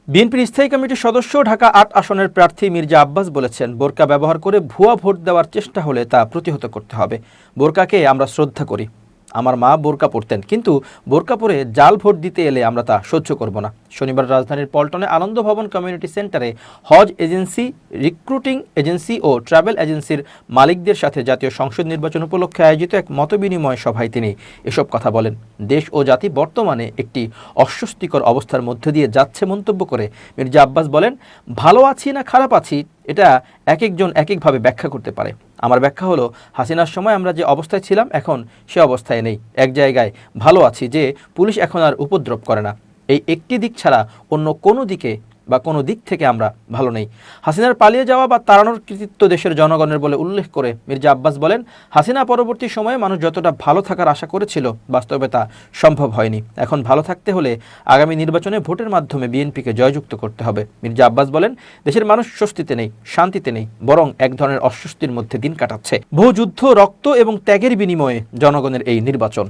বিএনপির স্থায়ী কমিটির সদস্য ঢাকা ৮ আসনের প্রার্থী মির্জা আব্বাস বলেছেন, বোরকা ব্যবহার করে ভুয়া ভোট দেওয়ার চেষ্টা হলে তা প্রতিহত করতে হবে। বোরকাকে আমরা শ্রদ্ধা করি, আমার মা বোরকা পরতেন, কিন্তু বোরকা পরে জাল ভোট দিতে এলে আমরা তা সহ্য করব না। শনিবার রাজধানীর পল্টনে আনন্দ ভবন কমিউনিটি সেন্টারে হজ এজেন্সি, রিক্রুটিং এজেন্সি ও ট্রাভেল এজেন্সির মালিকদের সাথে জাতীয় সংসদ নির্বাচন উপলক্ষে আয়োজিত এক মতবিনিময় সভায় তিনি এসব কথা বলেন। দেশ ও জাতি বর্তমানে একটি অস্বস্তিকর অবস্থার মধ্যে দিয়ে যাচ্ছে মন্তব্য করে মির্জা আব্বাস বলেন, ভালো আছি না খারাপ আছি এটা এক একজন এক একভাবে ব্যাখ্যা করতে পারে। আমার ব্যাখ্যা হলো, হাসিনার সময় আমরা যে অবস্থায় ছিলাম এখন সে অবস্থায় নেই। এক জায়গায় ভালো আছি যে পুলিশ এখন আর উপদ্রব করে না। এই একটি দিক ছাড়া অন্য কোনো দিকে বা কোনো দিক থেকে আমরা ভালো নেই। হাসিনার পালিয়ে যাওয়া বা তাড়ানোর কৃতিত্ব দেশের জনগণের বলে উল্লেখ করে মির্জা আব্বাস বলেন, হাসিনা পরবর্তী সময়ে মানুষ যতটা ভালো থাকার আশা করেছিল বাস্তবে তা সম্ভব হয়নি। এখন ভালো থাকতে হলে আগামী নির্বাচনে ভোটের মাধ্যমে বিএনপিকে জয়যুক্ত করতে হবে। মির্জা আব্বাস বলেন, দেশের মানুষ স্বস্তিতে নেই, শান্তিতে নেই, বরং এক ধরনের অস্বস্তির মধ্যে দিন কাটাচ্ছে। বহু যুদ্ধ, রক্ত এবং ত্যাগের বিনিময়ে জনগণের এই নির্বাচন।